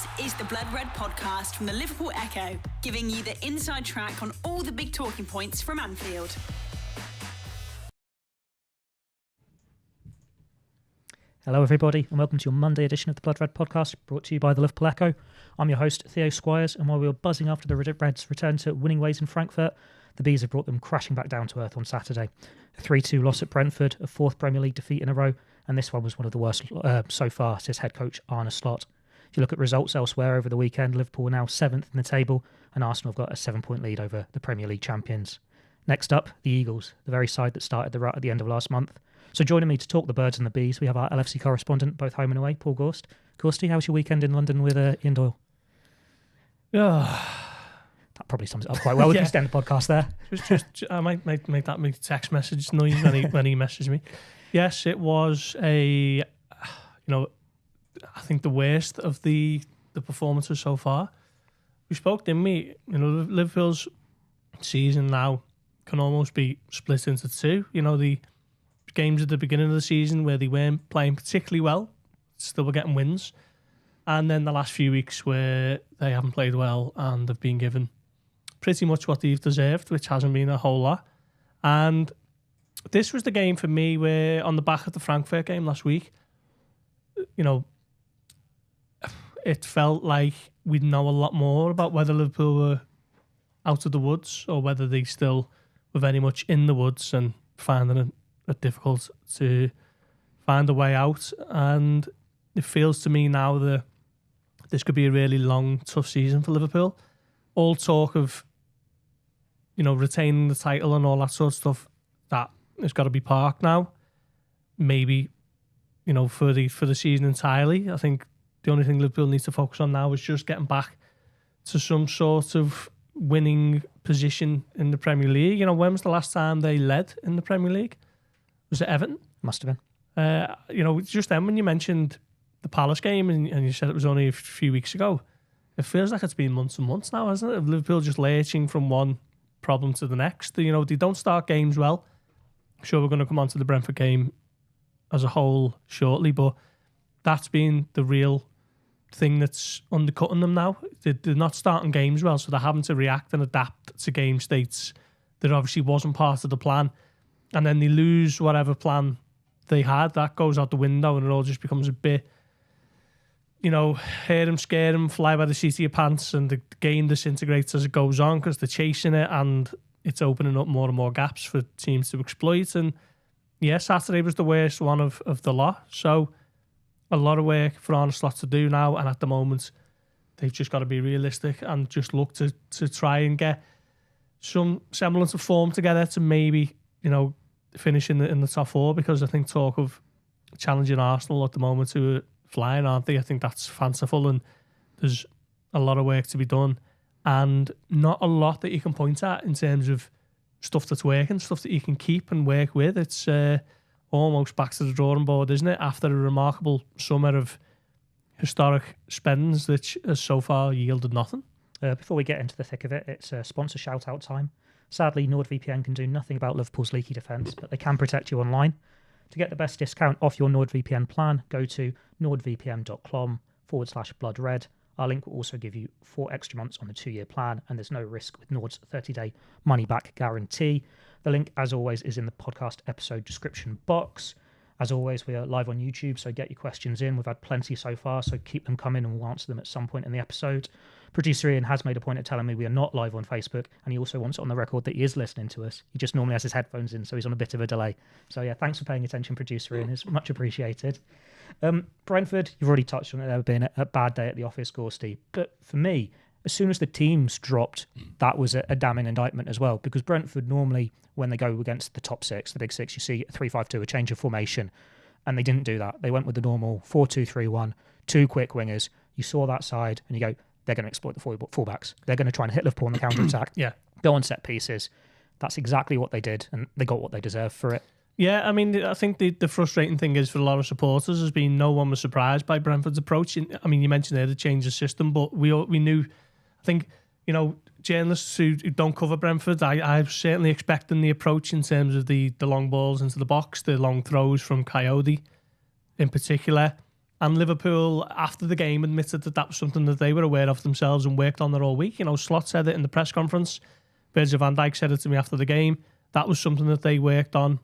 This is the Blood Red podcast from the Liverpool Echo, giving you the inside track on all the big talking points from Anfield. Hello everybody and welcome to your Monday edition of the Blood Red podcast, brought to you by the Liverpool Echo. I'm your host Theo Squires, and while we were buzzing after the Reds' return to winning ways in Frankfurt, the Bees have brought them crashing back down to earth on Saturday. A 3-2 loss at Brentford, a fourth Premier League defeat in a row, and this one was one of the worst so far, says head coach Arne Slot. If you look at results elsewhere over the weekend, Liverpool are now 7th in the table, and Arsenal have got a 7-point lead over the Premier League champions. Next up, the Eagles, the very side that started the rut at the end of last month. So joining me to talk the birds and the bees, we have our LFC correspondent, both home and away, Paul Gorst. Gorsty, how was your weekend in London with Ian Doyle? That probably sums it up quite well. We can extend the podcast there. I might make that my text message noise when he messages me. Yes, it was I think the worst of the performances so far. We spoke, didn't we? Liverpool's season now can almost be split into two. The games at the beginning of the season where they weren't playing particularly well, still were getting wins. And then the last few weeks where they haven't played well and have been given pretty much what they've deserved, which hasn't been a whole lot. And this was the game for me where, on the back of the Frankfurt game last week, it felt like we'd know a lot more about whether Liverpool were out of the woods or whether they still were very much in the woods and finding it difficult to find a way out. And it feels to me now that this could be a really long, tough season for Liverpool. All talk of, retaining the title and all that sort of stuff, that has got to be parked now. Maybe, for the season entirely. I think the only thing Liverpool needs to focus on now is just getting back to some sort of winning position in the Premier League. When was the last time they led in the Premier League? Was it Everton? Must have been. Just then when you mentioned the Palace game and you said it was only a few weeks ago, it feels like it's been months and months now, hasn't it? Of Liverpool just lurching from one problem to the next. They don't start games well. Sure, we're going to come on to the Brentford game as a whole shortly, but that's been the real thing that's undercutting them now. They're not starting games well, so they're having to react and adapt to game states that obviously wasn't part of the plan. And then they lose whatever plan they had. That goes out the window and it all just becomes a bit, hear them, scare them, fly by the seat of your pants, and the game disintegrates as it goes on because they're chasing it and it's opening up more and more gaps for teams to exploit. And yeah, Saturday was the worst one of the lot. So a lot of work for Arne Slot to do now, and at the moment they've just got to be realistic and just look to try and get some semblance of form together to maybe, finish in the top four, because I think talk of challenging Arsenal at the moment, who are flying, aren't they? I think that's fanciful, and there's a lot of work to be done and not a lot that you can point at in terms of stuff that's working, stuff that you can keep and work with. It's almost back to the drawing board, isn't it? After a remarkable summer of historic spends that has so far yielded nothing. Before we get into the thick of it, it's sponsor shout-out time. Sadly, NordVPN can do nothing about Liverpool's leaky defence, but they can protect you online. To get the best discount off your NordVPN plan, go to nordvpn.com/bloodred. Our link will also give you 4 extra months on the 2-year plan, and there's no risk with Nord's 30-day money-back guarantee. The link, as always, is in the podcast episode description box. As always, we are live on YouTube, so get your questions in. We've had plenty so far, so keep them coming and we'll answer them at some point in the episode. Producer Ian has made a point of telling me we are not live on Facebook, and he also wants it on the record that he is listening to us. He just normally has his headphones in, so he's on a bit of a delay. So yeah, thanks for paying attention, Producer Ian. It's much appreciated. Brentford, you've already touched on it. There been a bad day at the office, Gorsty. But for me, as soon as the teams dropped, that was a damning indictment as well, because Brentford normally, when they go against the top six, the big six, you see a 3-5-2, a change of formation, and they didn't do that. They went with the normal 4-2-3-1, 2 quick wingers. You saw that side and you go, they're going to exploit the fullbacks. They're going to try and hit Liverpool on the counter-attack. Yeah. Go on set pieces. That's exactly what they did, and they got what they deserved for it. Yeah, I mean, I think the frustrating thing is for a lot of supporters has been no one was surprised by Brentford's approach. I mean, you mentioned there the change of system, but we knew, I think, journalists who don't cover Brentford, I'm certainly expecting the approach in terms of the long balls into the box, the long throws from Coyote in particular. And Liverpool, after the game, admitted that was something that they were aware of themselves and worked on it all week. Slot said it in the press conference. Virgil van Dijk said it to me after the game. That was something that they worked on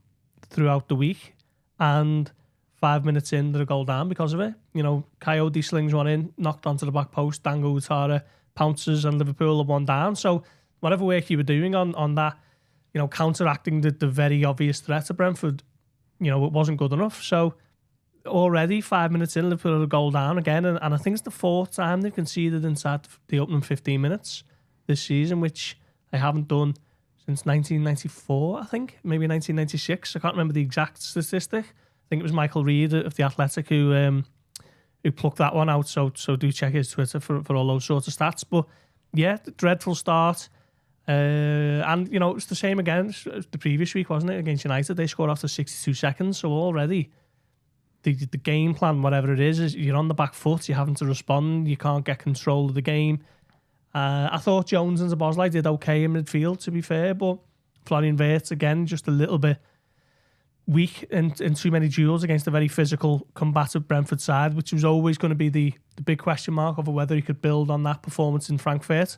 throughout the week. And 5 minutes in, they're a goal down because of it. Coyote slings one in, knocked onto the back post. Dango, Outtara pounces, and Liverpool are one down. So whatever work you were doing on that, counteracting the very obvious threat to Brentford, it wasn't good enough. So already 5 minutes in, Liverpool are a goal down again. And I think it's the fourth time they've conceded inside the opening 15 minutes this season, which they haven't done since 1994, I think. Maybe 1996. I can't remember the exact statistic. I think it was Michael Reed of The Athletic who plucked that one out. So do check his Twitter for all those sorts of stats. But yeah, dreadful start. And, it's the same again as the previous week, wasn't it? Against United, they scored after 62 seconds. So already the game plan, whatever it is you're on the back foot. You're having to respond. You can't get control of the game. I thought Jones and Szoboszlai did okay in midfield, to be fair. But Florian Wirtz, again, just a little bit weak in too many duels against a very physical, combative Brentford side, which was always going to be the big question mark over whether he could build on that performance in Frankfurt.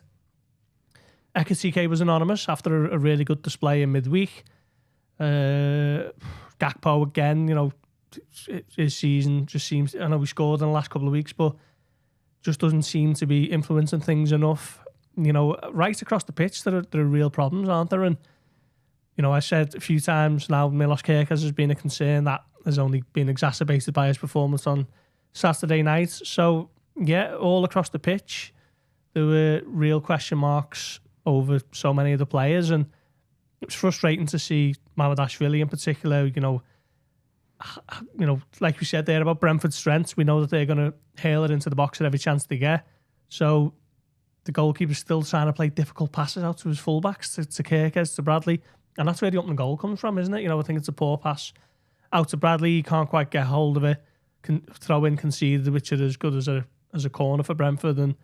Ekitike was anonymous after a really good display in midweek. Gakpo again, his season just seems... I know we scored in the last couple of weeks, but just doesn't seem to be influencing things enough. Right across the pitch, there are real problems, aren't there? And I said a few times now, Milos Kerkez has been a concern that has only been exacerbated by his performance on Saturday night. So, yeah, all across the pitch, there were real question marks over so many of the players. And it was frustrating to see Mamardashvili in particular, like we said there about Brentford's strengths, we know that they're going to hail it into the box at every chance they get. So the goalkeeper's still trying to play difficult passes out to his fullbacks, to Kerkez, to Bradley. And that's where the opening goal comes from, isn't it? I think it's a poor pass out to Bradley. He can't quite get hold of it. Throw in conceded, which is as good as a corner for Brentford. And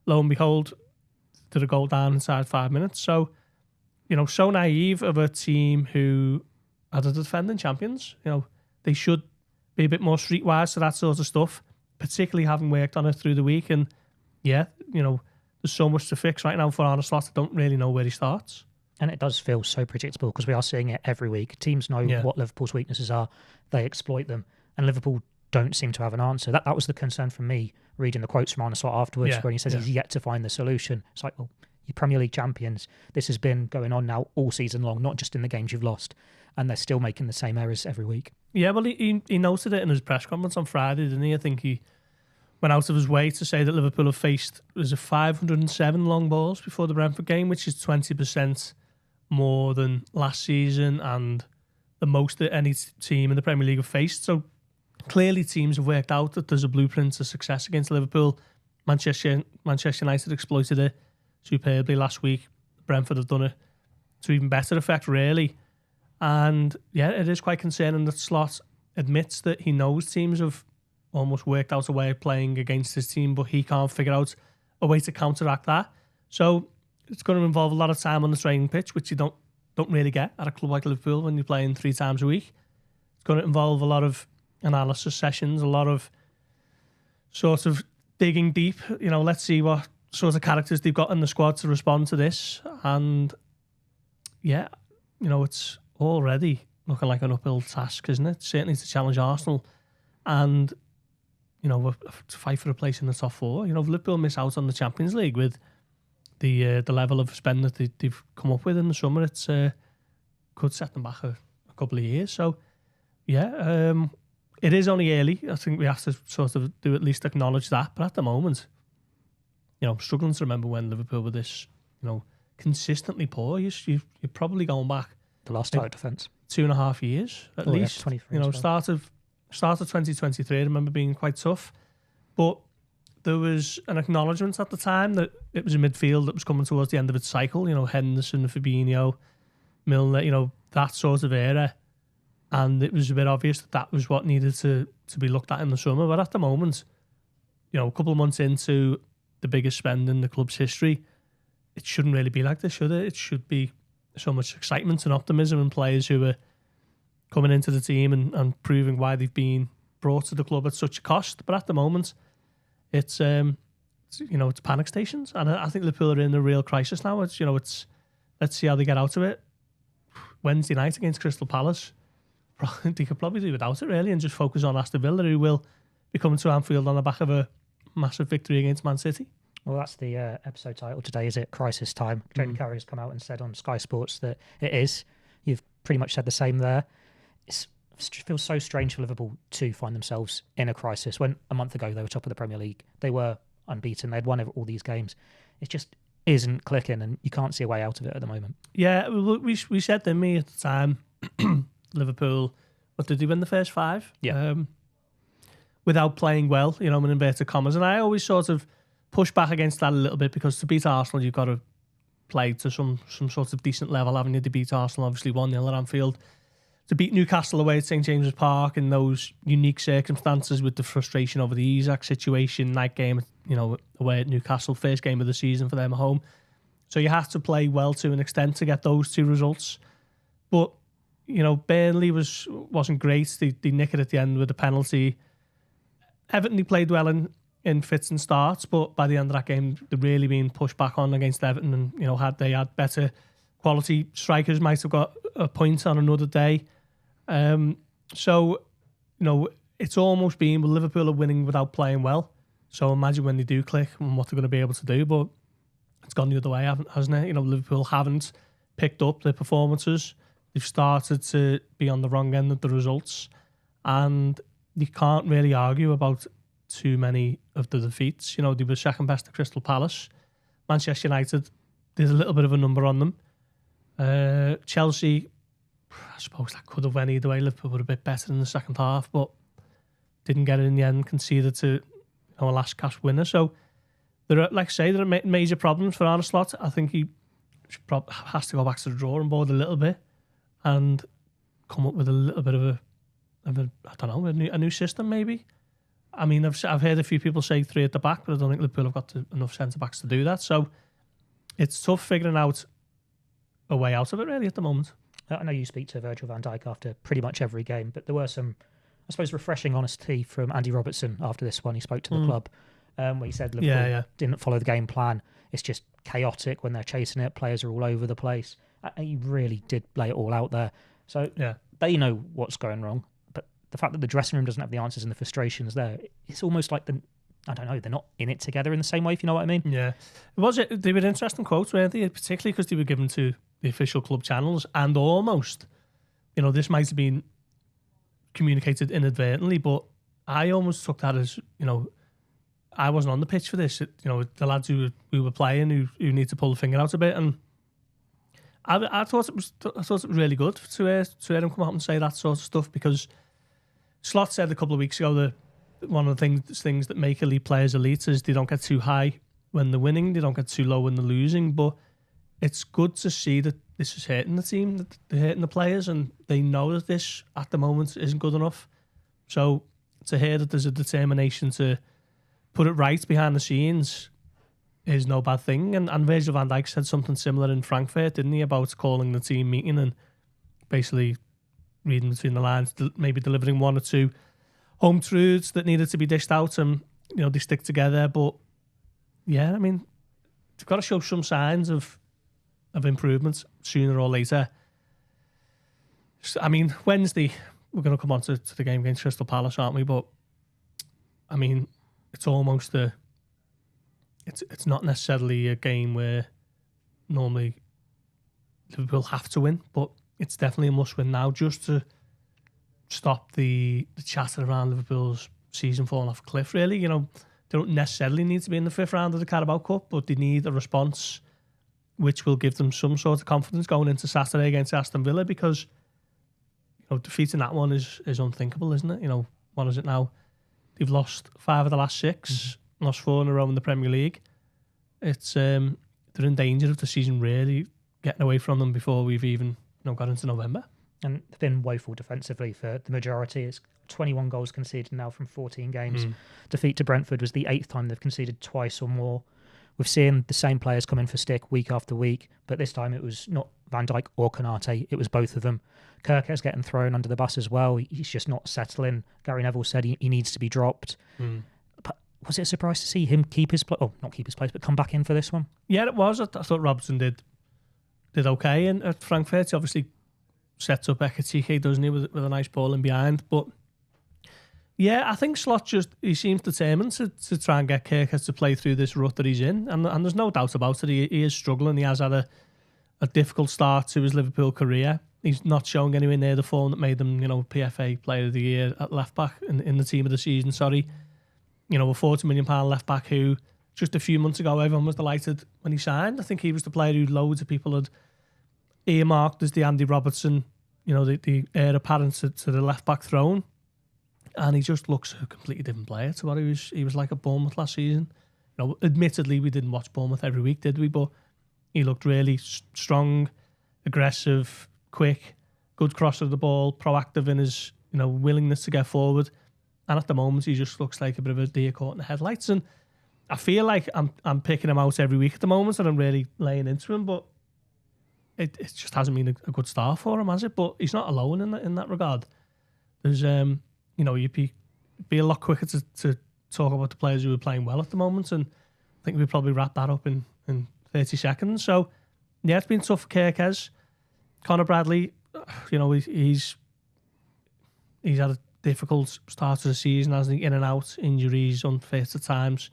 lo and behold, did a goal down inside 5 minutes. So, so naive of a team who are the defending champions. They should be a bit more streetwise to that sort of stuff, particularly having worked on it through the week. And yeah, there's so much to fix right now for Arne Slot. I don't really know where he starts. And it does feel so predictable because we are seeing it every week. Teams know what Liverpool's weaknesses are. They exploit them. And Liverpool don't seem to have an answer. That was the concern for me, reading the quotes from Arne Slot afterwards, where he says he's yet to find the solution. It's like, well, you're Premier League champions. This has been going on now all season long, not just in the games you've lost. And they're still making the same errors every week. Yeah, well, he noted it in his press conference on Friday, didn't he? I think he went out of his way to say that Liverpool have faced 507 long balls before the Brentford game, which is 20% more than last season and the most that any team in the Premier League have faced. So clearly teams have worked out that there's a blueprint to success against Liverpool. Manchester United exploited it superbly last week. Brentford have done it to even better effect, really. And yeah, it is quite concerning that Slot admits that he knows teams have almost worked out a way of playing against his team, but he can't figure out a way to counteract that. So it's going to involve a lot of time on the training pitch, which you don't really get at a club like Liverpool when you're playing 3 times a week. It's going to involve a lot of analysis sessions, a lot of sort of digging deep. Let's see what sort of characters they've got in the squad to respond to this. And yeah, it's already looking like an uphill task, isn't it? Certainly to challenge Arsenal and, to fight for a place in the top 4. If Liverpool miss out on the Champions League with the level of spend that they've come up with in the summer, it's could set them back a couple of years. So, yeah, it is only early. I think we have to sort of at least acknowledge that. But at the moment, I'm struggling to remember when Liverpool were this, consistently poor. You're probably going back the last title defence 2.5 years at least. Yeah, 23. Start of 2023. I remember being quite tough, but there was an acknowledgement at the time that it was a midfield that was coming towards the end of its cycle. Henderson, Fabinho, Milner, that sort of era, and it was a bit obvious that was what needed to be looked at in the summer. But at the moment, a couple of months into the biggest spend in the club's history, it shouldn't really be like this, should it? It should be so much excitement and optimism and players who are coming into the team and proving why they've been brought to the club at such a cost. But at the moment, it's panic stations, and I think Liverpool are in a real crisis now. It's let's see how they get out of it. Wednesday night against Crystal Palace, they could probably do without it really, and just focus on Aston Villa, who will be coming to Anfield on the back of a massive victory against Man City. Well, that's the episode title today, is it? Crisis Time. Jamie Carragher has come out and said on Sky Sports that it is. You've pretty much said the same there. It feels so strange for Liverpool to find themselves in a crisis when a month ago they were top of the Premier League. They were unbeaten. They'd won all these games. It just isn't clicking, and you can't see a way out of it at the moment. Yeah, we said, didn't we, at the time, Liverpool, what did they win the first 5? Yeah. Without playing well, in inverted commas. And I always sort of push back against that a little bit, because to beat Arsenal, you've got to play to some sort of decent level, haven't you? To beat Arsenal, obviously 1-0 at Anfield. To beat Newcastle away at St James's Park in those unique circumstances with the frustration over the Isak situation, night game, away at Newcastle, first game of the season for them at home. So you have to play well to an extent to get those 2 results. But, Burnley wasn't great. They nick it at the end with a penalty. Everton, they played well in fits and starts, but by the end of that game, they're really being pushed back on against Everton. And, had they had better quality strikers, might have got a point on another day. So, it's almost been, well, Liverpool are winning without playing well. So imagine when they do click and what they're going to be able to do. But it's gone the other way, hasn't it? Liverpool haven't picked up their performances. They've started to be on the wrong end of the results. And you can't really argue about too many of the defeats. They were second best at Crystal Palace. Manchester United did a little bit of a number on them. Chelsea, I suppose that could have went either way. Liverpool were a bit better in the second half, but didn't get it in the end, conceded to a last cash winner. So there are major problems for Arne Slot. I think he has to go back to the drawing board a little bit and come up with a little bit of a new system maybe. I mean, I've heard a few people say 3 at the back, but I don't think Liverpool have got enough centre backs to do that. So it's tough figuring out a way out of it really at the moment. I know you speak to Virgil van Dijk after pretty much every game, but there were some, I suppose, refreshing honesty from Andy Robertson after this one. He spoke to the club where he said Liverpool didn't follow the game plan. It's just chaotic when they're chasing it. Players are all over the place. He really did lay it all out there. So they know what's going wrong, but the fact that the dressing room doesn't have the answers and the frustrations there, it's almost like they're not in it together in the same way, if you know what I mean. Yeah. They were interesting quotes, weren't they? Particularly because they were given to the official club channels, and almost, this might have been communicated inadvertently, but I almost took that as, I wasn't on the pitch for this. The lads who were playing who need to pull the finger out a bit, and I thought it was really good to hear him come out and say that sort of stuff, because Slot said a couple of weeks ago that one of the things that make elite players elite is they don't get too high when they're winning, they don't get too low when they're losing. But it's good to see that this is hurting the team, that they're hurting the players, and they know that this at the moment isn't good enough. So to hear that there's a determination to put it right behind the scenes is no bad thing. And Virgil van Dijk said something similar in Frankfurt, didn't he, about calling the team meeting and basically reading between the lines, maybe delivering 1 or 2 home truths that needed to be dished out, and they stick together. But yeah, I mean, they've got to show some signs of improvement sooner or later. I mean, Wednesday we're going to come on to the game against Crystal Palace, aren't we? But I mean, it's almost it's not necessarily a game where normally Liverpool have to win, but it's definitely a must-win now, just to stop the chatter around Liverpool's season falling off a cliff, really. They don't necessarily need to be in the 5th round of the Carabao Cup, but they need a response which will give them some sort of confidence going into Saturday against Aston Villa, because defeating that one is unthinkable, isn't it? What is it now? They've lost 5 of the last 6, lost 4 in a row in the Premier League. It's they're in danger of the season really getting away from them before we've even got into November. And they've been woeful defensively for the majority. It's 21 goals conceded now from 14 games. Defeat to Brentford was the 8th time they've conceded twice or more. We've seen the same players come in for stick week after week, but this time it was not Van Dijk or Konate. It was both of them. Kerkez getting thrown under the bus as well. He's just not settling. Gary Neville said he needs to be dropped. But was it a surprise to see him keep his place? Oh, not keep his place, but come back in for this one? Yeah, it was. I thought Robertson did okay at Frankfurt. He obviously sets up Ekitike, doesn't he, with a nice ball in behind. But yeah, I think Slot he seems determined to try and get Kerkez to play through this rut that he's in. And there's no doubt about it. He is struggling. He has had a difficult start to his Liverpool career. He's not showing anywhere near the form that made him, PFA Player of the Year at left back in the team of the season. Sorry, a £40 million left back who just a few months ago everyone was delighted when he signed. I think he was the player who loads of people had earmarked as the Andy Robertson, the heir apparent to the left back throne, and he just looks a completely different player to what he was like at Bournemouth last season. Admittedly, we didn't watch Bournemouth every week, did we? But he looked really strong, aggressive, quick, good crosser of the ball, proactive in his willingness to get forward. And at the moment, he just looks like a bit of a deer caught in the headlights. And I feel like I'm picking him out every week at the moment, and I'm really laying into him. But it just hasn't been a good start for him, has it? But he's not alone in that regard. There's you'd be a lot quicker to talk about the players who are playing well at the moment, and I think we'd probably wrap that up in 30 seconds. So yeah, it's been tough for Kerkez. Conor Bradley, he's had a difficult start to the season, hasn't he? In and out, injuries, unfit at times.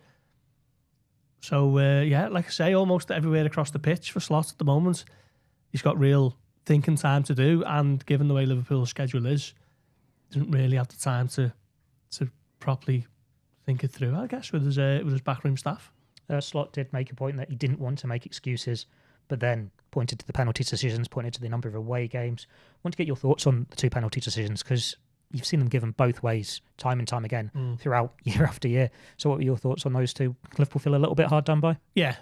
So like I say, almost everywhere across the pitch for Slot at the moment. He's got real thinking time to do, and given the way Liverpool's schedule is, doesn't really have the time to properly think it through, I guess, with his backroom staff. Slot did make a point that he didn't want to make excuses, but then pointed to the penalty decisions, pointed to the number of away games. I want to get your thoughts on the two penalty decisions, because you've seen them given both ways time and time again throughout year after year. So what were your thoughts on those two? Liverpool feel a little bit hard done by? Yeah.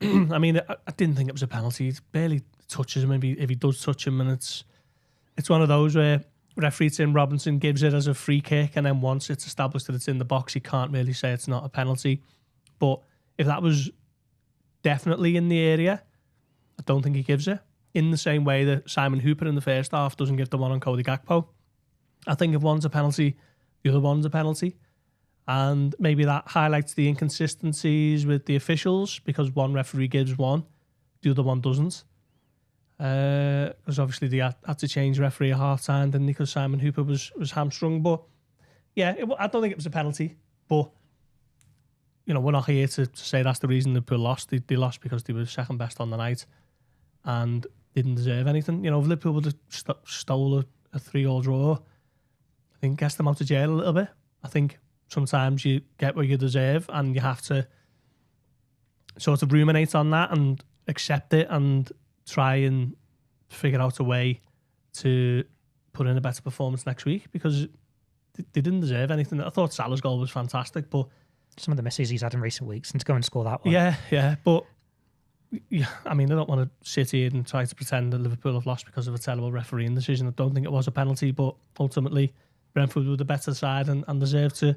I mean, I didn't think it was a penalty. It barely touches him. Maybe if he does touch him, and it's one of those where referee Tim Robinson gives it as a free kick, and then once it's established that it's in the box, he can't really say it's not a penalty. But if that was definitely in the area, I don't think he gives it. In the same way that Simon Hooper in the first half doesn't give the one on Cody Gakpo. I think if one's a penalty, the other one's a penalty. And maybe that highlights the inconsistencies with the officials, because one referee gives one, the other one doesn't. Because obviously they had to change referee at half time, didn't they? Because Simon Hooper was hamstrung. But yeah, I don't think it was a penalty. But we're not here to say that's the reason Liverpool lost. They lost because they were second best on the night and didn't deserve anything. If Liverpool would have stole a 3-3 draw, I think gets them out of jail a little bit. I think sometimes you get what you deserve, and you have to sort of ruminate on that and accept it and try and figure out a way to put in a better performance next week, because they didn't deserve anything. I thought Salah's goal was fantastic, but some of the misses he's had in recent weeks, and to go and score that one. Yeah. But I mean, I don't want to sit here and try to pretend that Liverpool have lost because of a terrible refereeing decision. I don't think it was a penalty, but ultimately Brentford were the better side and deserved to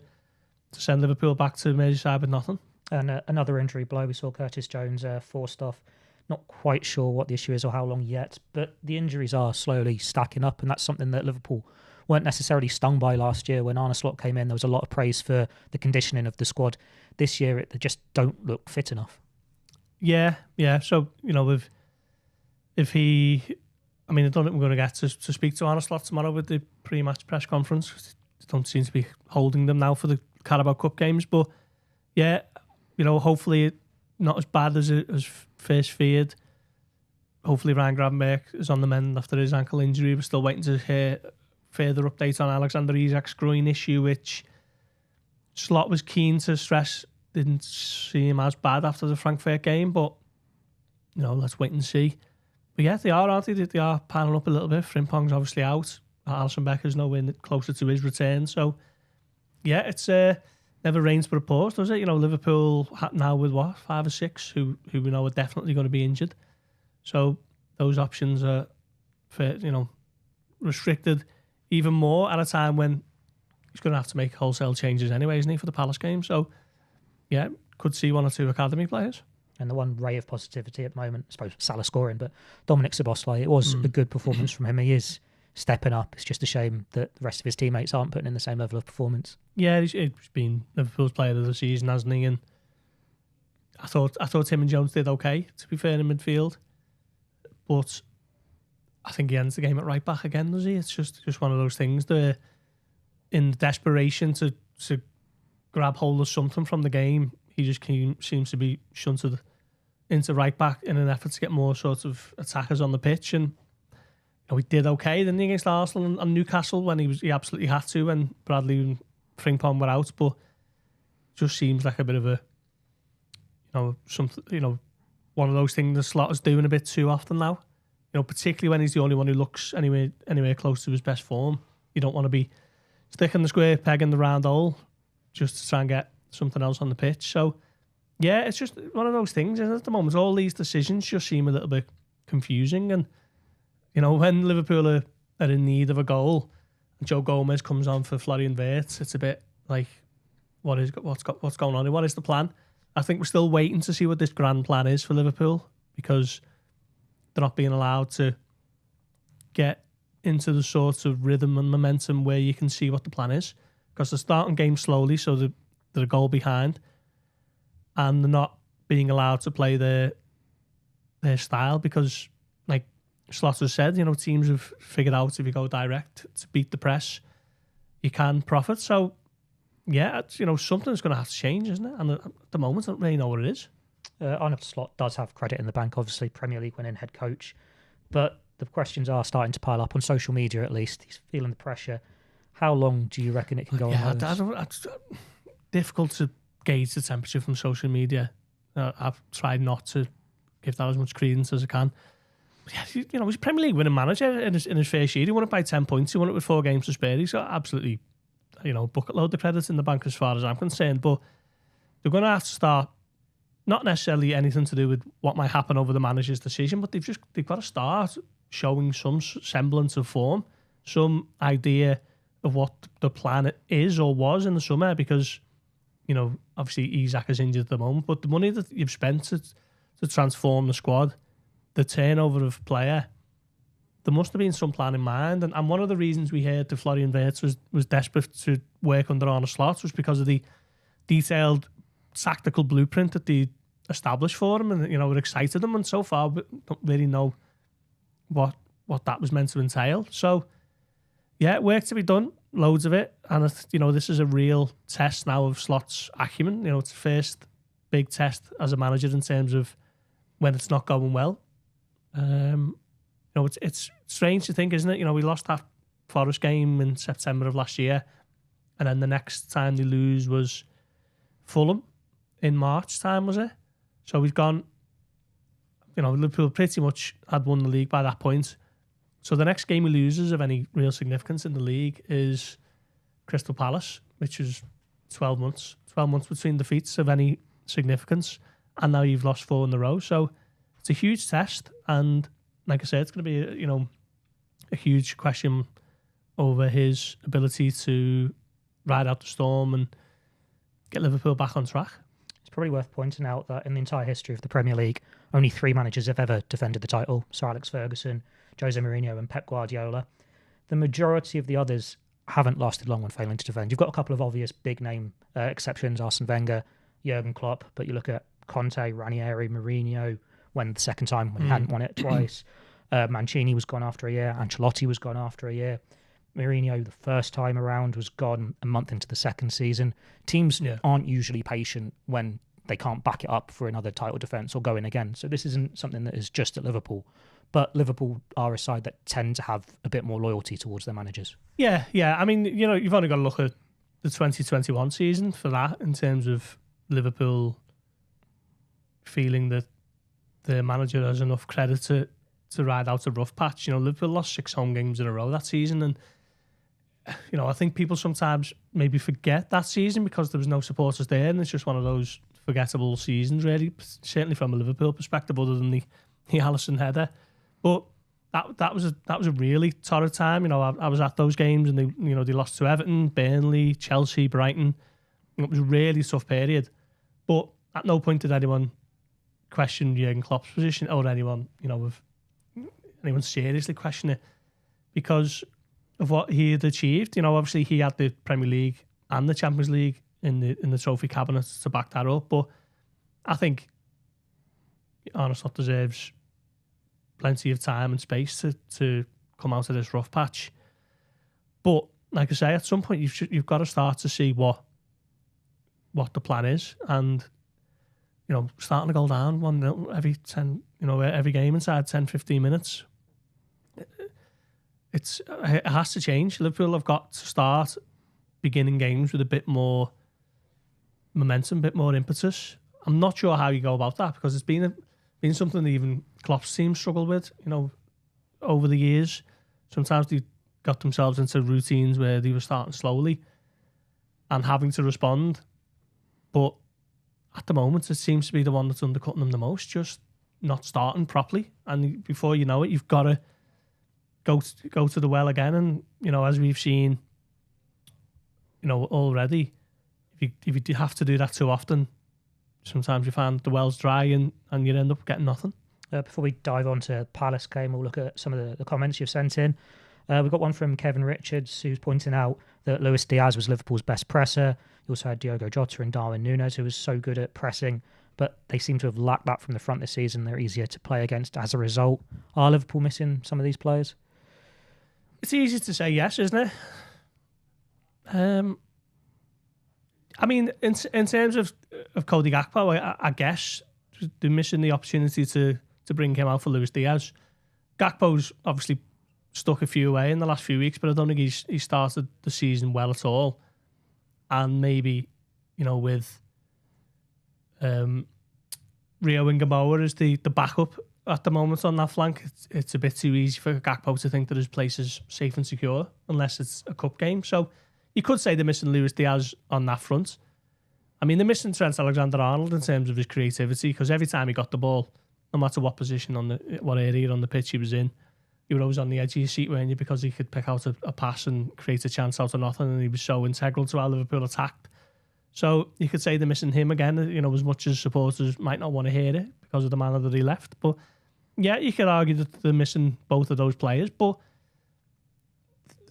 send Liverpool back to Merseyside with nothing. And another injury blow. We saw Curtis Jones forced off. Not quite sure what the issue is or how long yet, but the injuries are slowly stacking up, and that's something that Liverpool weren't necessarily stung by last year. When Arne Slot came in, there was a lot of praise for the conditioning of the squad. This year, they just don't look fit enough. Yeah. So, if he... I mean, I don't think we're going to get to speak to Arne Slot tomorrow with the pre-match press conference. They don't seem to be holding them now for the Carabao Cup games. But, yeah, hopefully not as bad as first feared. Hopefully Ryan Gravenberch is on the mend after his ankle injury. We're still waiting to hear further updates on Alexander Isak's groin issue, which Slot was keen to stress didn't see him as bad after the Frankfurt game, but let's wait and see. But yeah, they are, aren't they? They are panning up a little bit. Frimpong's obviously out. Alisson Becker's nowhere closer to his return. So yeah, it's never rains but a pause, does it? Liverpool now with 5 or 6 who we know are definitely going to be injured. So those options are, restricted even more at a time when he's going to have to make wholesale changes anyway, isn't he, for the Palace game? So, yeah, could see 1 or 2 academy players. And the one ray of positivity at the moment, I suppose Salah scoring, but Dominic Szoboszlai, it was a good performance from him. He is stepping up. It's just a shame that the rest of his teammates aren't putting in the same level of performance. Yeah, he's been Liverpool's player of the season, hasn't he? And I thought Tim and Jones did okay, to be fair, in midfield. But I think he ends the game at right back again, does he? It's just one of those things that in desperation to grab hold of something from the game, he just seems to be shunted into right back in an effort to get more sort of attackers on the pitch. And he did okay, didn't he, against Arsenal and Newcastle when he absolutely had to when Bradley and Frimpong were out. But just seems like a bit of a one of those things the Slot is doing a bit too often now. Particularly when he's the only one who looks anywhere close to his best form. You don't want to be sticking the square peg in the round hole just to try and get something else on the pitch. So, yeah, it's just one of those things, isn't it, at the moment? All these decisions just seem a little bit confusing. And, when Liverpool are in need of a goal and Joe Gomez comes on for Florian Wirtz, it's a bit like, what's going on here? What is the plan? I think we're still waiting to see what this grand plan is for Liverpool, because they're not being allowed to get into the sort of rhythm and momentum where you can see what the plan is, because they're starting games slowly, so they're a goal behind, and they're not being allowed to play their style because, like Slot has said, teams have figured out if you go direct to beat the press, you can profit. So, yeah, something's going to have to change, isn't it? And at the moment, I don't really know what it is. Arne Slot does have credit in the bank, obviously, Premier League winning head coach. But the questions are starting to pile up on social media, at least. He's feeling the pressure. How long do you reckon it can go on? It's difficult to gauge the temperature from social media. I've tried not to give that as much credence as I can. But yeah, he's a Premier League winning manager in his first year. He won it by 10 points. He won it with 4 games to spare. He's got absolutely, bucket load of credit in the bank as far as I'm concerned. But they're going to have to start, not necessarily anything to do with what might happen over the manager's decision, but they've got to start showing some semblance of form, some idea of what the plan is or was in the summer, because, obviously Isaac is injured at the moment, but the money that you've spent to transform the squad, the turnover of player, there must have been some plan in mind. And one of the reasons we heard that Florian Wirtz was desperate to work under Arne Slot was because of the detailed tactical blueprint that they established for him, and it excited them. And so far, we don't really know what that was meant to entail. So, yeah, work to be done, loads of it. And this is a real test now of Slot's acumen. It's the first big test as a manager in terms of when it's not going well. It's strange to think, isn't it? We lost that Forest game in September of last year, and then the next time they lose was Fulham in March time, was it? So we've gone, Liverpool pretty much had won the league by that point. So the next game he loses of any real significance in the league is Crystal Palace, which is 12 months. 12 months between defeats of any significance. And now you've lost 4 in a row. So it's a huge test. And like I said, it's going to be, a huge question over his ability to ride out the storm and get Liverpool back on track. It's probably worth pointing out that in the entire history of the Premier League, only 3 managers have ever defended the title: Sir Alex Ferguson, Jose Mourinho and Pep Guardiola. The majority of the others haven't lasted long when failing to defend. You've got a couple of obvious big-name exceptions, Arsene Wenger, Jurgen Klopp, but you look at Conte, Ranieri, Mourinho, when the second time when he hadn't won it twice. Mancini was gone after a year. Ancelotti was gone after a year. Mourinho, the first time around, was gone a month into the second season. Teams aren't usually patient when they can't back it up for another title defence or go in again. So this isn't something that is just at Liverpool. But Liverpool are a side that tend to have a bit more loyalty towards their managers. Yeah. I mean, you've only got to look at the 2021 season for that in terms of Liverpool feeling that the manager has enough credit to ride out a rough patch. Liverpool lost 6 home games in a row that season, and I think people sometimes maybe forget that season because there was no supporters there, and it's just one of those forgettable seasons, really. Certainly from a Liverpool perspective, other than the Alisson header. But that was a really torrid time. I was at those games, and they lost to Everton, Burnley, Chelsea, Brighton. It was a really tough period. But at no point did anyone question Jurgen Klopp's position, or anyone, anyone seriously question it, because of what he had achieved. Obviously he had the Premier League and the Champions League in the trophy cabinet to back that up. But I think Arne Slot deserves plenty of time and space to come out of this rough patch. But like I say, at some point you've got to start to see what the plan is, and starting to go down 1-0 every 10, every game inside 10-15 minutes. It has to change. Liverpool have got to start beginning games with a bit more momentum, a bit more impetus. I'm not sure how you go about that, because it's been something that even Klopp's team struggled with, over the years. Sometimes they got themselves into routines where they were starting slowly and having to respond. But at the moment, it seems to be the one that's undercutting them the most, just not starting properly. And before you know it, you've got to go to the well again. And, as we've seen, already, if you have to do that too often, sometimes you find the well's dry and you end up getting nothing. Before we dive on to Palace game, we'll look at some of the comments you've sent in. We've got one from Kevin Richards, who's pointing out that Luis Diaz was Liverpool's best presser. You also had Diogo Jota and Darwin Núñez, who was so good at pressing, but they seem to have lacked that from the front this season. They're easier to play against as a result. Are Liverpool missing some of these players? It's easy to say yes, isn't it? In terms of Cody Gakpo, I guess they're missing the opportunity to bring him out for Luis Diaz. Gakpo's obviously stuck a few away in the last few weeks, but I don't think he started the season well at all. And maybe, with Rio Ingamoa as the backup at the moment on that flank, it's a bit too easy for Gakpo to think that his place is safe and secure unless it's a cup game. So you could say they're missing Luis Diaz on that front. They're missing Trent Alexander-Arnold in terms of his creativity, because every time he got the ball, no matter what position what area on the pitch he was in, you were always on the edge of your seat, weren't you? Because he could pick out a pass and create a chance out of nothing, and he was so integral to how Liverpool attacked. So you could say they're missing him again, as much as supporters might not want to hear it because of the manner that he left. But yeah, you could argue that they're missing both of those players, but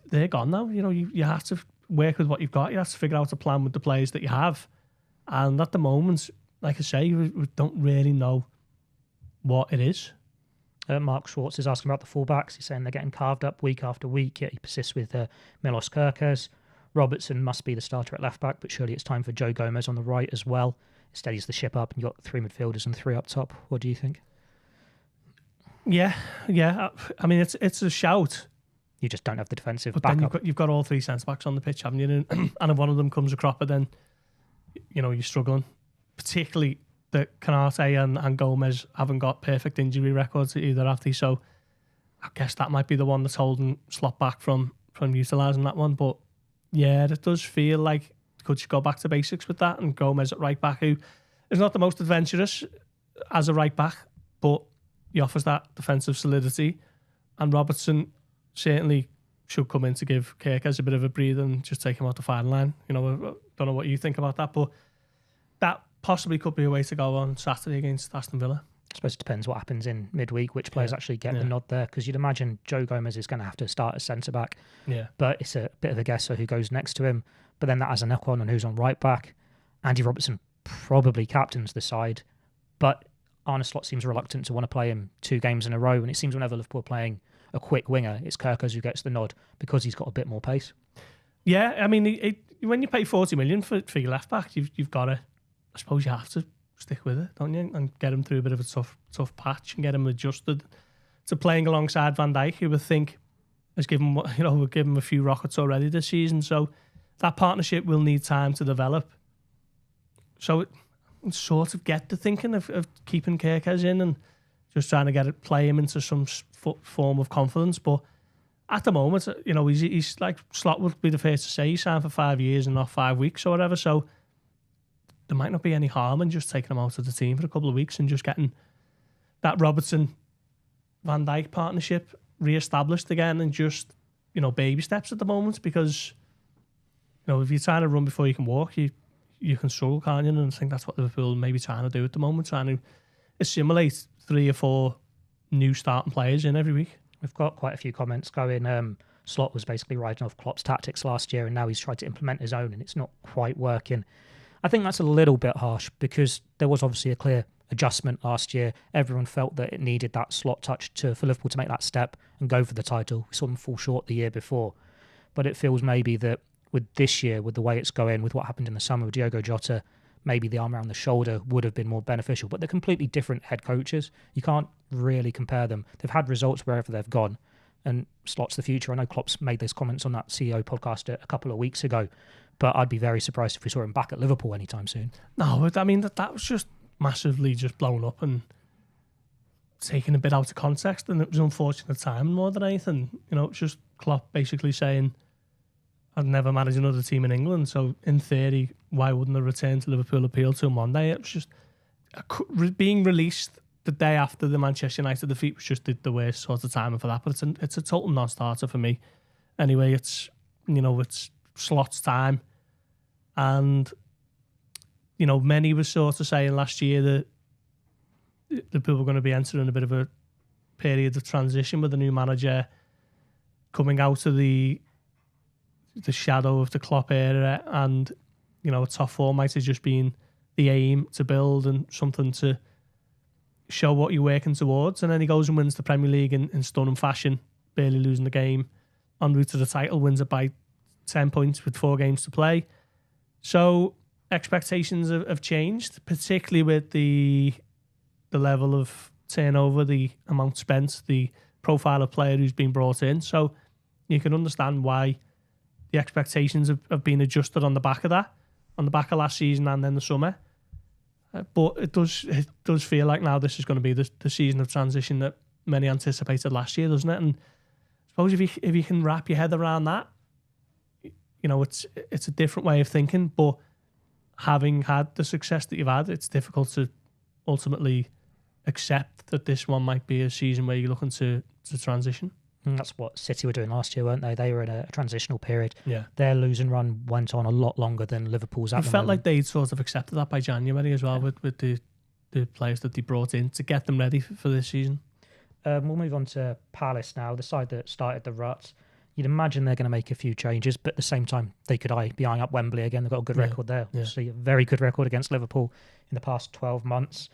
they're gone now. You have to work with what you've got. You have to figure out a plan with the players that you have. And at the moment, like I say, we don't really know what it is. Mark Schwartz is asking about the fullbacks. He's saying they're getting carved up week after week, yet he persists with Milos Kerkez. Robertson must be the starter at left-back, but surely it's time for Joe Gomez on the right as well. It steadies the ship up, and you've got 3 midfielders and 3 up top. What do you think? Yeah. It's a shout. You just don't have the defensive but backup. Then you've got all 3 centre-backs on the pitch, haven't you? And if one of them comes a cropper, then you're struggling. Particularly that Canate and Gomez haven't got perfect injury records either, have they? So I guess that might be the one that's holding Slot back from utilising that one. But yeah, it does feel like could you go back to basics with that, and Gomez at right back, who is not the most adventurous as a right back, but he offers that defensive solidity. And Robertson certainly should come in to give Kerkez a bit of a breather and just take him out the firing line. I don't know what you think about that, but that possibly could be a way to go on Saturday against Aston Villa. I suppose it depends what happens in midweek, which players actually get the nod there, because you'd imagine Joe Gomez is going to have to start as centre-back. Yeah. But it's a bit of a guess for who goes next to him. But then that has a knock-on on who's on right-back. Andy Robertson probably captains the side, but Arne Slot seems reluctant to want to play him 2 games in a row, and it seems whenever Liverpool are playing a quick winger, it's Kerkez who gets the nod because he's got a bit more pace. Yeah, when you pay 40 million for your left-back, you've got to, I suppose you have to stick with it, don't you? And get him through a bit of a tough patch and get him adjusted to playing alongside Van Dijk, who I think has given a few rockets already this season. So that partnership will need time to develop. So sort of get the thinking of keeping Kerkez in and just trying to play him into some form of confidence. But at the moment, he's like Slot would be the first to say he signed for 5 years and not 5 weeks or whatever. So there might not be any harm in just taking him out of the team for a couple of weeks and just getting that Robertson-Van Dijk partnership re-established again, and just, baby steps at the moment, because, if you're trying to run before you can walk, you can struggle, can't you? And I think that's what Liverpool may be trying to do at the moment, trying to assimilate 3 or 4 new starting players in every week. We've got quite a few comments going. Slot was basically riding off Klopp's tactics last year, and now he's tried to implement his own, and it's not quite working. I think that's a little bit harsh because there was obviously a clear adjustment last year. Everyone felt that it needed that Slot touch for Liverpool to make that step and go for the title. We saw them fall short the year before. But it feels maybe that with this year, with the way it's going, with what happened in the summer with Diogo Jota, maybe the arm around the shoulder would have been more beneficial. But they're completely different head coaches. You can't really compare them. They've had results wherever they've gone. And Slot's the future. I know Klopp's made those comments on that CEO podcast a couple of weeks ago, but I'd be very surprised if we saw him back at Liverpool anytime soon. No, I mean, that was just massively just blown up and taken a bit out of context, and it was unfortunate timing more than anything. You know, it's just Klopp basically saying, I'd never manage another team in England, so in theory, why wouldn't a return to Liverpool appeal to him Monday? It was just being released the day after the Manchester United defeat was just the worst sort of timing for that. But it's a total non-starter for me. Anyway, it's Slot's time, and many were sort of saying last year that Liverpool were going to be entering a bit of a period of transition with the new manager coming out of the shadow of the Klopp era, and a top four might have just been the aim to build and something to show what you're working towards. And then he goes and wins the Premier League in stunning fashion, barely losing the game, en route to the title, wins it by 10 points with 4 games to play. So expectations have changed, particularly with the level of turnover, the amount spent, the profile of player who's been brought in. So you can understand why the expectations have been adjusted on the back of that, on the back of last season and then the summer. But it does feel like now this is going to be the season of transition that many anticipated last year, doesn't it? And I suppose if you can wrap your head around that, it's a different way of thinking. But having had the success that you've had, it's difficult to ultimately accept that this one might be a season where you're looking to transition. And that's what City were doing last year, weren't they? They were in a transitional period. Yeah. Their losing run went on a lot longer than Liverpool's at the moment. It felt like they'd sort of accepted that by January as well, with the players that they brought in to get them ready for this season. We'll move on to Palace now, the side that started the rut. You'd imagine they're going to make a few changes, but at the same time, they could be eyeing up Wembley again. They've got a good record there. Yeah. Obviously, a very good record against Liverpool in the past 12 months.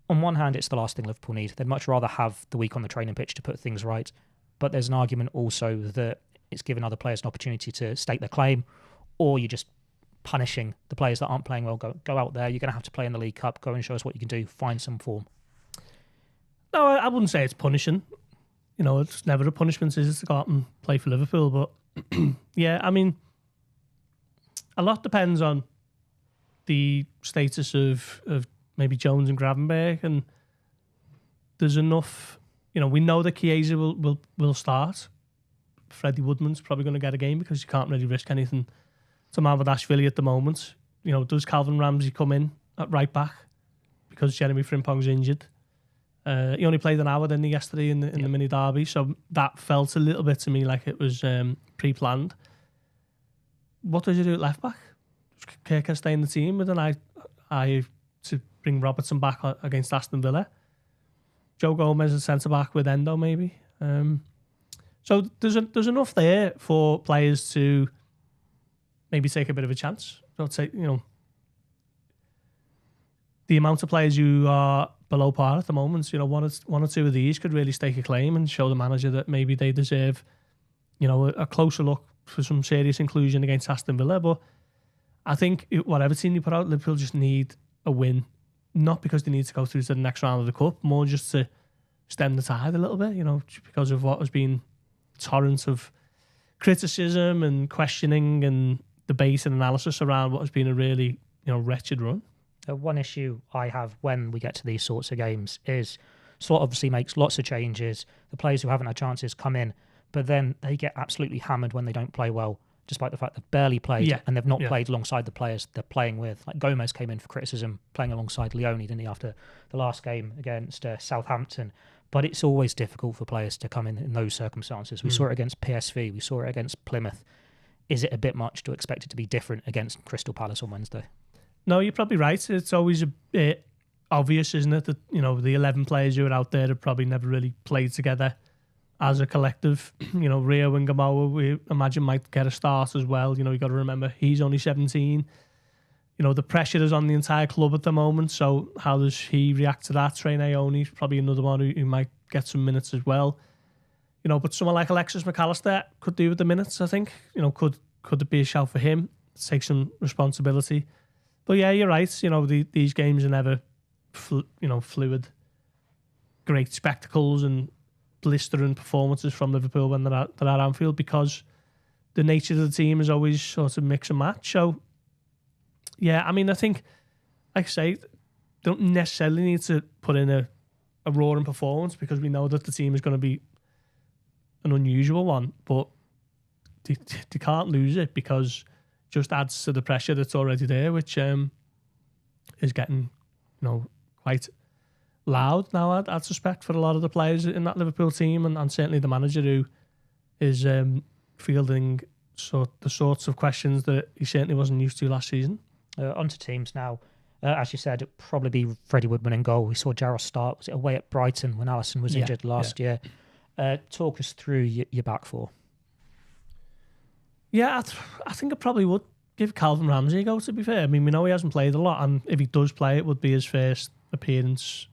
On one hand, it's the last thing Liverpool need. They'd much rather have the week on the training pitch to put things right. But there's an argument also that it's giving other players an opportunity to stake their claim, or you're just punishing the players that aren't playing well. Go out there. You're going to have to play in the League Cup. Go and show us what you can do. Find some form. No, I wouldn't say it's punishing. It's never a punishment, is it, to go out and play for Liverpool? But yeah, I mean, a lot depends on the status of maybe Jones and Gravenberch, and there's enough. We know that Chiesa will start. Freddie Woodman's probably going to get a game because you can't really risk anything to Mamardashvili at the moment. Does Calvin Ramsey come in at right back because Jeremy Frimpong's injured? He only played an hour, didn't he, yesterday in the mini derby, so that felt a little bit to me like it was pre-planned. What does he do at left back? Does Kerkez stay in the team with an eye to bring Robertson back against Aston Villa? Joe Gomez at centre back with Endo maybe. So there's enough there for players to maybe take a bit of a chance. Don't say the amount of players who are below par at the moment. One or two of these could really stake a claim and show the manager that maybe they deserve a closer look for some serious inclusion against Aston Villa. But I think whatever team you put out, Liverpool just need a win. Not because they need to go through to the next round of the Cup, more just to stem the tide a little bit, because of what has been torrents of criticism and questioning and debate and analysis around what has been a really, wretched run. One issue I have when we get to these sorts of games is Slot obviously makes lots of changes. The players who haven't had chances come in, but then they get absolutely hammered when they don't play well, despite the fact they've barely played and they've not played alongside the players they're playing with. Like Gomez came in for criticism, playing alongside Leone, didn't he, after the last game against Southampton. But it's always difficult for players to come in those circumstances. We saw it against PSV, we saw it against Plymouth. Is it a bit much to expect it to be different against Crystal Palace on Wednesday? No, you're probably right. It's always a bit obvious, isn't it, that, you know, the 11 players who are out there have probably never really played together as a collective. You know, Rio and Gamoa, we imagine, might get a start as well. You know, you got to remember he's only 17. You know, the pressure is on the entire club at the moment. So how does he react to that? Trey Naoni's probably another one who might get some minutes as well. You know, but someone like Alexis McAllister could do with the minutes, I think. You know, could it be a shout for him to take some responsibility? But yeah, you're right. You know, these games are never, fluid, great spectacles and blistering performances from Liverpool when they're at Anfield, because the nature of the team is always sort of mix and match. So, yeah, I mean, I think, like I say, they don't necessarily need to put in a roaring performance, because we know that the team is going to be an unusual one, but they can't lose it, because it just adds to the pressure that's already there, which is getting, quite loud now, I'd suspect, for a lot of the players in that Liverpool team, and certainly the manager, who is fielding the sorts of questions that he certainly wasn't used to last season. Onto teams now. As you said, it'd probably be Freddie Woodman in goal. We saw Jarrah start. Was it away at Brighton when Alisson was injured last year? Talk us through your back four. Yeah, I think I probably would give Calvin Ramsey a go, to be fair. I mean, we know he hasn't played a lot, and if he does play, it would be his first appearance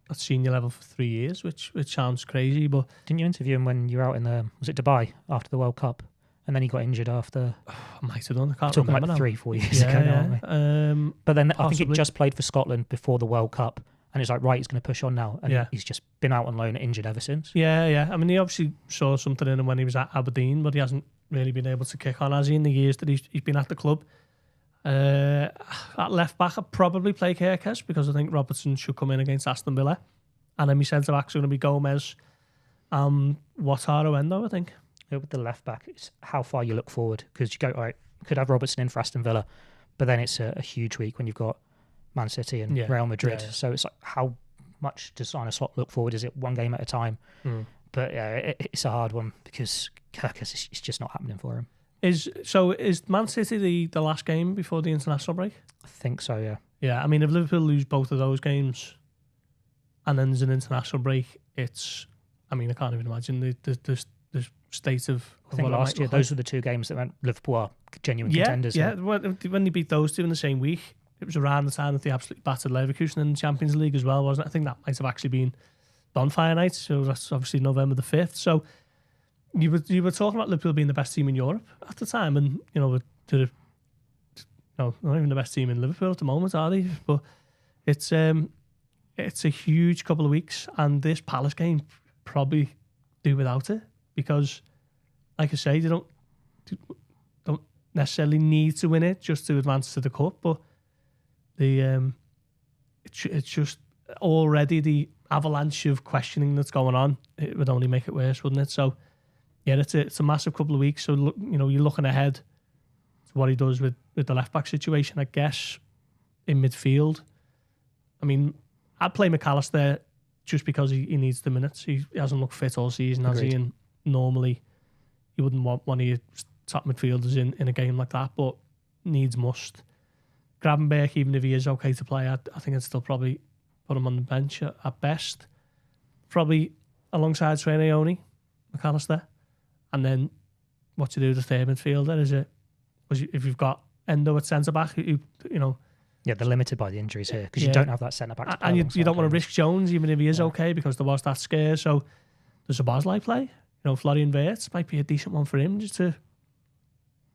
at senior level for 3 years, which sounds crazy. But didn't you interview him when you were out in was it Dubai after the World Cup? And then he got injured after. I might have done. I can't talking remember about now. 3-4 years ago now, aren't we? But then possibly. I think he just played for Scotland before the World Cup, and it's like, right, he's going to push on now, and he's just been out on loan, injured ever since. Yeah. I mean, he obviously saw something in him when he was at Aberdeen, but he hasn't really been able to kick on, has he, in the years that he's been at the club. At left back, I'd probably play Kerkez, because I think Robertson should come in against Aston Villa, and then my centre backs are going to be Gomez and Outtara Endo, I think. With the left back, it's how far you look forward, because you go, all right, could have Robertson in for Aston Villa, but then it's a huge week when you've got Man City and Real Madrid. Yeah. So it's like, how much does Arne Slot look forward? Is it one game at a time? But yeah, it's a hard one, because Kerkez is just not happening for him. Is Man City the last game before the international break? I think so, yeah. Yeah, I mean, if Liverpool lose both of those games and then there's an international break, I can't even imagine the state of. I think last year those were the two games that meant Liverpool are genuine contenders. Yeah, when they beat those two in the same week, it was around the time that they absolutely battered Leverkusen in the Champions League as well, wasn't it? I think that might have actually been bonfire night, so that's obviously November the 5th. So you were talking about Liverpool being the best team in Europe at the time, and not even the best team in Liverpool at the moment, are they? But it's a huge couple of weeks, and this Palace game probably do without it, because, like I say, they don't necessarily need to win it just to advance to the cup, but it's just already the avalanche of questioning that's going on. It would only make it worse, wouldn't it? So yeah, it's a massive couple of weeks. So you're looking ahead to what he does with the left back situation, I guess, in midfield. I mean, I'd play McAllister just because he needs the minutes. He hasn't looked fit all season, has he? And normally you wouldn't want one of your top midfielders in a game like that, but needs must. Gravenberch, even if he is okay to play, I think I'd still probably put him on the bench at best. Probably alongside Trey Naoni, McAllister. And then what you do with the third midfielder, if you've got Endo at centre-back, yeah, they're limited by the injuries here, because you don't have that centre-back. And you don't want to risk Jones, even if he is okay, because there was that scare. So does a Bosley play? Florian Wirtz might be a decent one for him, just to,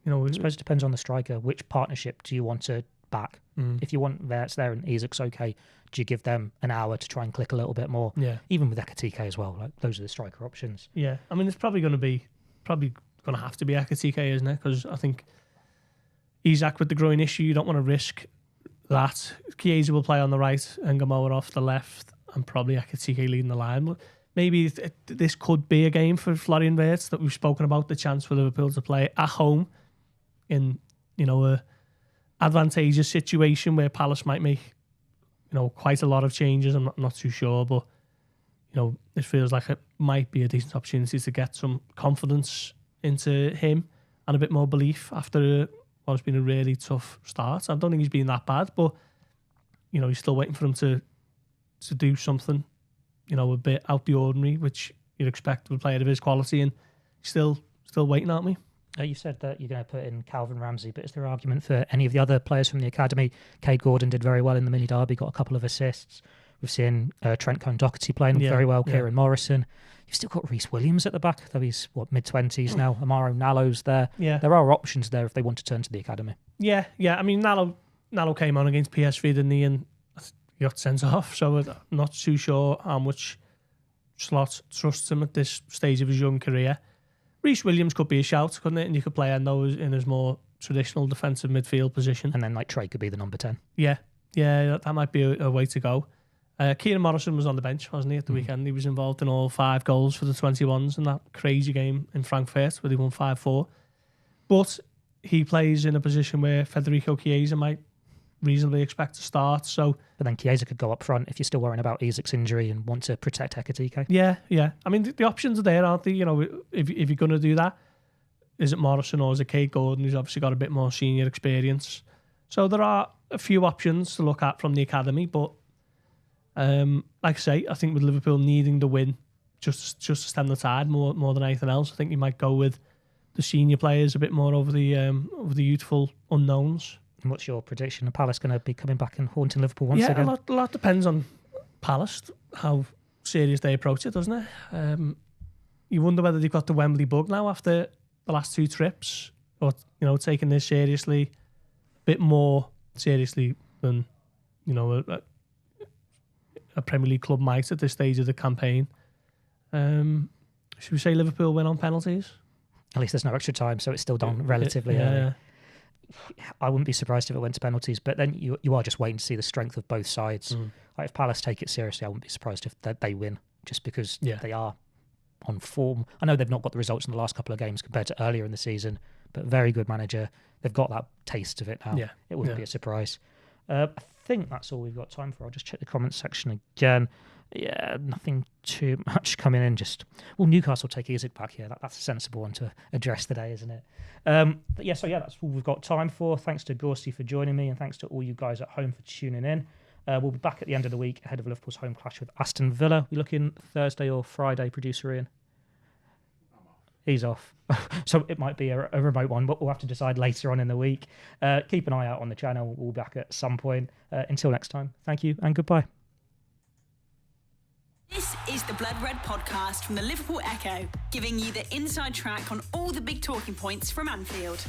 I suppose it depends on the striker. Which partnership do you want to back? If you want Wirtz there and Isak's okay, do you give them an hour to try and click a little bit more? Yeah. Even with Ekatike as well, like those are the striker options. Yeah, I mean, it's probably going to have to be Ekatike, isn't it? Because I think Isak with the groin issue, you don't want to risk that. Chiesa will play on the right and Gamoa off the left, and probably Ekatike leading the line. But maybe this could be a game for Florian Wirtz that we've spoken about, the chance for Liverpool to play at home in a advantageous situation where Palace might make quite a lot of changes. I'm not too sure, but it feels like it might be a decent opportunity to get some confidence into him and a bit more belief after what's been a really tough start. I don't think he's been that bad, but he's still waiting for him to to do something, a bit out the ordinary, which you'd expect with a player of his quality, and still waiting, aren't we? You said that you're going to put in Calvin Ramsey, but is there an argument for any of the other players from the academy? Cade Gordon did very well in the mini derby, got a couple of assists. We've seen Trent Cone-Doherty playing very well, Kieran Morrison. You've still got Reece Williams at the back, though he's, mid-20s now. Amaro Nallo's there. Yeah. There are options there if they want to turn to the academy. Yeah. I mean, Nallo came on against PSV, didn't he? And he got sent off, so I'm not too sure how much Slot trusts him at this stage of his young career. Reece Williams could be a shout, couldn't it? And you could play Endo in his more traditional defensive midfield position. And then Trey could be the number 10. Yeah, that might be a way to go. Kieran Morrison was on the bench, wasn't he, at the weekend? He was involved in all 5 goals for the 21s in that crazy game in Frankfurt where they won 5-4. But he plays in a position where Federico Chiesa might reasonably expect to start. So, but then Chiesa could go up front if you're still worrying about Isak's injury and want to protect Ekitike. Yeah. I mean, the options are there, aren't they? If you're going to do that, is it Morrison or is it Cade Gordon, who's obviously got a bit more senior experience? So there are a few options to look at from the academy, but like I say, I think with Liverpool needing the win just to stem the tide more than anything else, I think you might go with the senior players a bit more over the youthful unknowns. And what's your prediction? Are Palace going to be coming back and haunting Liverpool once again? Yeah, a lot depends on Palace, how serious they approach it, doesn't it? You wonder whether they've got the Wembley bug now after the last 2 trips, or taking this seriously, a bit more seriously than a Premier League club might at this stage of the campaign. Should we say Liverpool win on penalties? At least there's no extra time, so it's still done relatively early. Yeah. I wouldn't be surprised if it went to penalties, but then you are just waiting to see the strength of both sides. Like if Palace take it seriously, I wouldn't be surprised if they win, just because they are on form. I know they've not got the results in the last couple of games compared to earlier in the season, but very good manager. They've got that taste of it now. Yeah. It wouldn't be a surprise. I think that's all we've got time for. I'll just check the comments section again. Yeah, nothing too much coming in. Newcastle take Isak back here. That's a sensible one to address today, isn't it? That's all we've got time for. Thanks to Gorsty for joining me, and thanks to all you guys at home for tuning in. We'll be back at the end of the week ahead of Liverpool's home clash with Aston Villa. We looking Thursday or Friday, producer Ian? He's off. So it might be a remote one, but we'll have to decide later on in the week. Keep an eye out on the channel. We'll be back at some point. Until next time, thank you and goodbye. This is the Blood Red podcast from the Liverpool Echo, giving you the inside track on all the big talking points from Anfield.